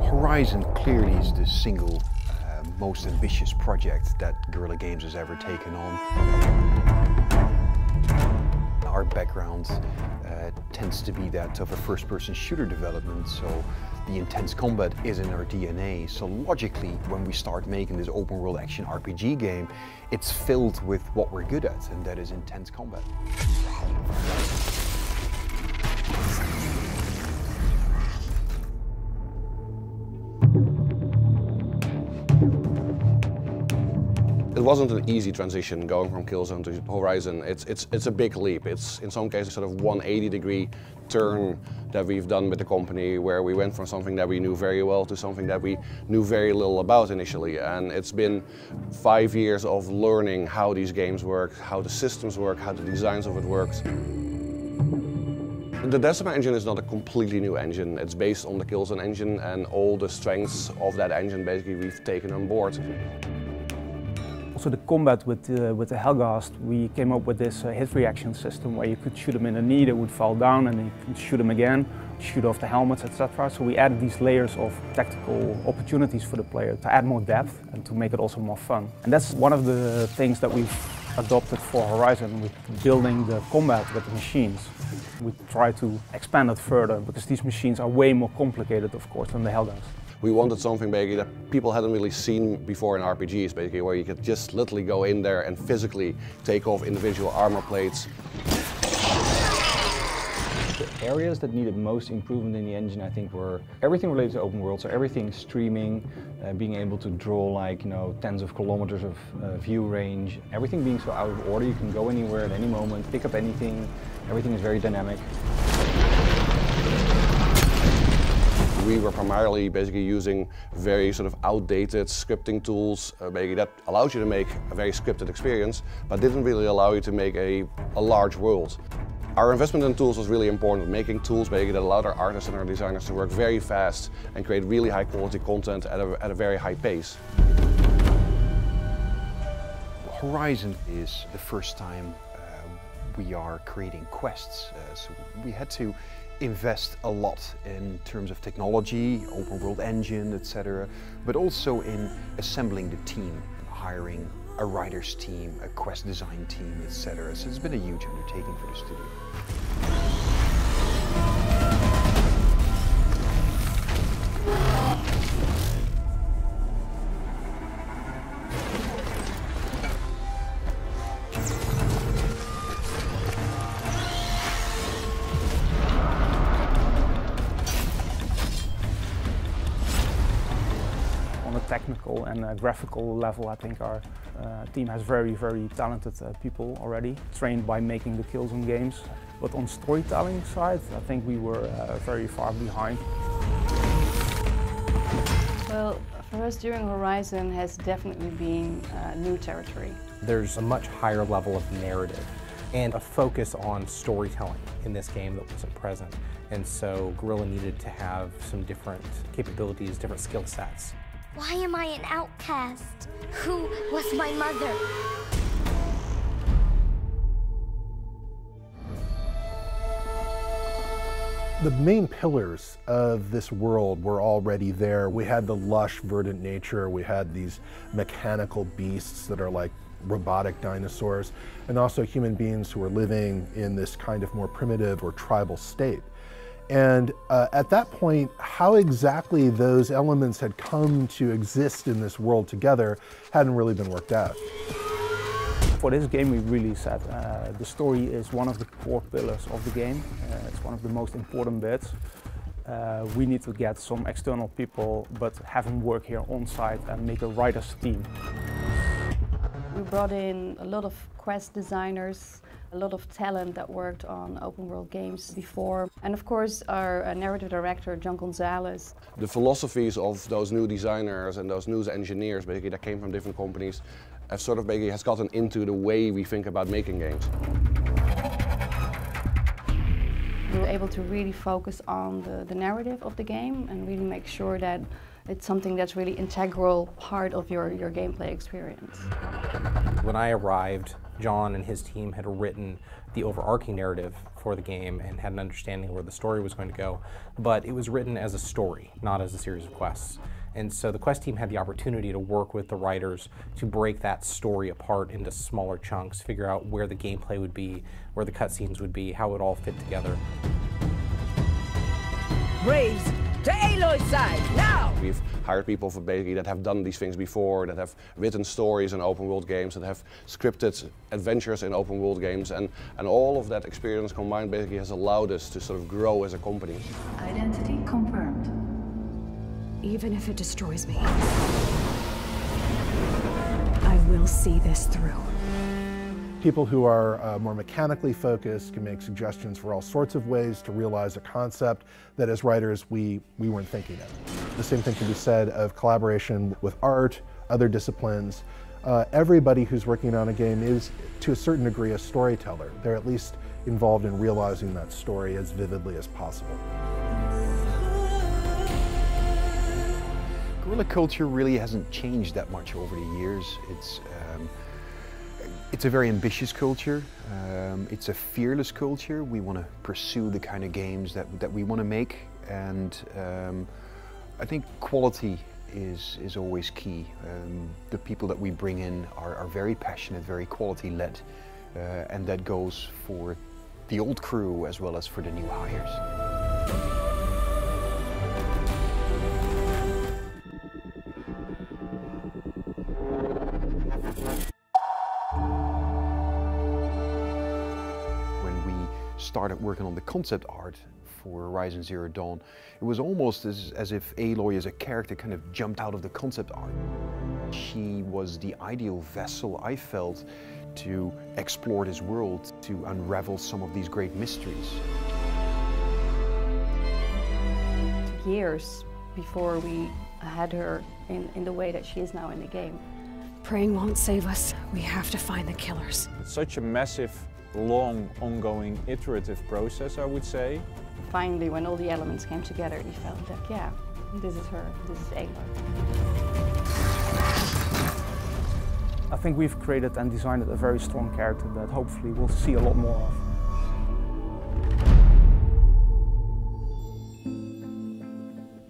Horizon clearly is the single most ambitious project that Guerrilla Games has ever taken on. Our background tends to be that of a first-person shooter development, so the intense combat is in our DNA. So logically, when we start making this open-world action RPG game, it's filled with what we're good at, and that is intense combat. It wasn't an easy transition going from Killzone to Horizon. It's a big leap. It's in some cases sort of 180-degree turn that we've done with the company, where we went from something that we knew very well to something that we knew very little about initially. And it's been 5 years of learning how these games work, how the systems work, how the designs of it works. The Decima engine is not a completely new engine. It's based on the Killzone engine, and all the strengths of that engine basically we've taken on board. Also the combat with the Helghast, we came up with this hit reaction system where you could shoot them in the knee, they would fall down, and then you could shoot them again, shoot off the helmets, etc. So we added these layers of tactical opportunities for the player to add more depth and to make it also more fun. And that's one of the things that we've adopted for Horizon, with building the combat with the machines. We try to expand it further because these machines are way more complicated, of course, than the Helghast. We wanted something basically that people hadn't really seen before in RPGs, basically, where you could just literally go in there and physically take off individual armor plates. The areas that needed most improvement in the engine, I think, were everything related to open world. So everything streaming, being able to draw like, tens of kilometers of view range, everything being so out of order. You can go anywhere at any moment, pick up anything. Everything is very dynamic. We were primarily basically using very sort of outdated scripting tools, basically that allows you to make a very scripted experience, but didn't really allow you to make a large world. Our investment in tools was really important, making tools basically that allowed our artists and our designers to work very fast and create really high quality content at a very high pace. Horizon is the first time we are creating quests, so we had to invest a lot in terms of technology, open world engine, etc., but also in assembling the team, hiring a writer's team, a quest design team, etc. So it's been a huge undertaking for the studio. Technical and graphical level, I think our team has very, very talented people already, trained by making the Killzone games. But on storytelling side, I think we were very far behind. Well, for us during Horizon has definitely been new territory. There's a much higher level of narrative and a focus on storytelling in this game that wasn't present. And so Guerrilla needed to have some different capabilities, different skill sets. Why am I an outcast? Who was my mother? The main pillars of this world were already there. We had the lush, verdant nature. We had these mechanical beasts that are like robotic dinosaurs, and also human beings who are living in this kind of more primitive or tribal state. And at that point, how exactly those elements had come to exist in this world together hadn't really been worked out. For this game, we really said the story is one of the core pillars of the game. It's one of the most important bits. We need to get some external people, but have them work here on site and make a writer's team. We brought in a lot of quest designers, a lot of talent that worked on open world games before. And of course our narrative director, John Gonzalez. The philosophies of those new designers and those new engineers basically that came from different companies have sort of basically has gotten into the way we think about making games. We were able to really focus on the narrative of the game and really make sure that It's something that's really integral part of your gameplay experience. When I arrived, John and his team had written the overarching narrative for the game and had an understanding of where the story was going to go, but it was written as a story, not as a series of quests. And so the quest team had the opportunity to work with the writers to break that story apart into smaller chunks, figure out where the gameplay would be, where the cutscenes would be, how it would all fit together. Braves, to Aloy's side, now! We've hired people for Beek that have done these things before, that have written stories in open world games, that have scripted adventures in open world games, and all of that experience combined basically has allowed us to sort of grow as a company. Identity confirmed. Even if it destroys me, I will see this through. People who are more mechanically focused can make suggestions for all sorts of ways to realize a concept that as writers we weren't thinking of. The same thing can be said of collaboration with art, other disciplines. Everybody who's working on a game is, to a certain degree, a storyteller. They're at least involved in realizing that story as vividly as possible. Guerrilla culture really hasn't changed that much over the years. It's a very ambitious culture. It's a fearless culture. We want to pursue the kind of games that we want to make, and I think quality is always key. The people that we bring in are very passionate, very quality led, and that goes for the old crew as well as for the new hires. Started working on the concept art for Horizon Zero Dawn, it was almost as if Aloy as a character kind of jumped out of the concept art. She was the ideal vessel, I felt, to explore this world, to unravel some of these great mysteries. Years before we had her in the way that she is now in the game. Praying won't save us. We have to find the killers. It's such a massive, long, ongoing, iterative process, I would say. Finally, when all the elements came together, we felt like, yeah, this is her, this is Aloy. I think we've created and designed a very strong character that hopefully we'll see a lot more of.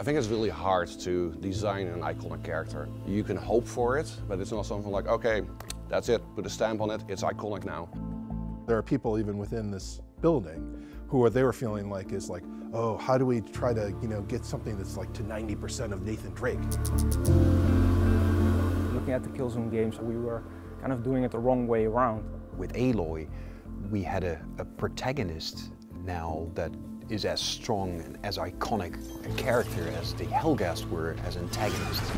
I think it's really hard to design an iconic character. You can hope for it, but it's not something like, okay, that's it, put a stamp on it, it's iconic now. There are people even within this building who they were feeling like is like, oh, how do we try to, get something that's like to 90% of Nathan Drake? Looking at the Killzone games, we were kind of doing it the wrong way around. With Aloy, we had a protagonist now that is as strong and as iconic a character as the Helghast were as antagonists.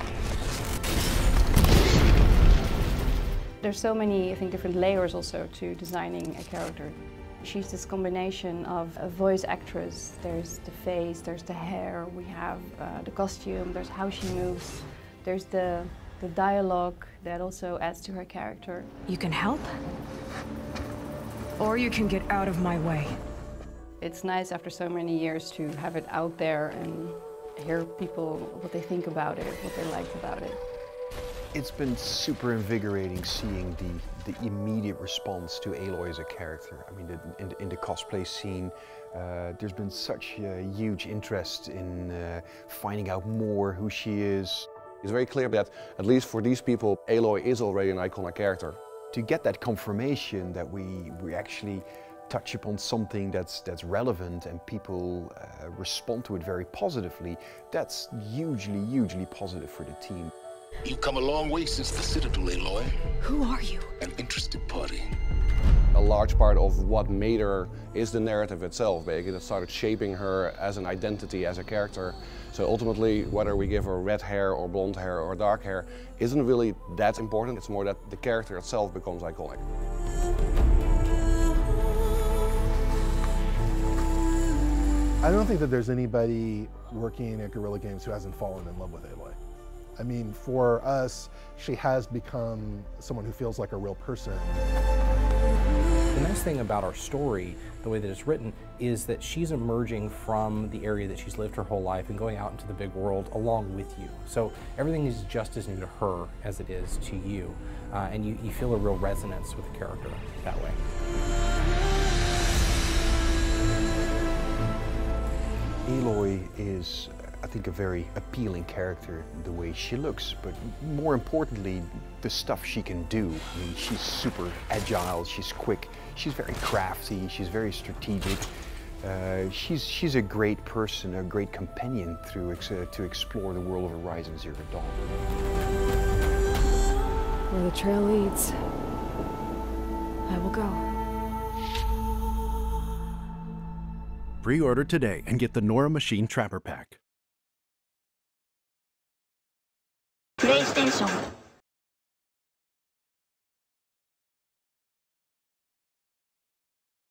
There's so many, I think, different layers also to designing a character. She's this combination of a voice actress, there's the face, there's the hair, we have the costume, there's how she moves, there's the dialogue that also adds to her character. You can help, or you can get out of my way. It's nice after so many years to have it out there and hear people, what they think about it, what they liked about it. It's been super invigorating seeing the immediate response to Aloy as a character. I mean, in the cosplay scene, there's been such a huge interest in finding out more who she is. It's very clear that, at least for these people, Aloy is already an iconic character. To get that confirmation that we actually touch upon something that's relevant and people respond to it very positively, that's hugely positive for the team. You've come a long way since the Citadel, Aloy. Who are you? An interested party. A large part of what made her is the narrative itself, basically, that started shaping her as an identity, as a character. So ultimately, whether we give her red hair or blonde hair or dark hair isn't really that important. It's more that the character itself becomes iconic. I don't think that there's anybody working at Guerrilla Games who hasn't fallen in love with Aloy. I mean, for us, she has become someone who feels like a real person. The nice thing about our story, the way that it's written, is that she's emerging from the area that she's lived her whole life and going out into the big world along with you. So everything is just as new to her as it is to you. And you feel a real resonance with the character that way. Aloy is, I think, a very appealing character, the way she looks, but more importantly, the stuff she can do. I mean, she's super agile, she's quick, she's very crafty, she's very strategic. She's a great person, a great companion to explore the world of Horizon Zero Dawn. Where the trail leads, I will go. Pre-order today and get the Nora Machine Trapper Pack. PlayStation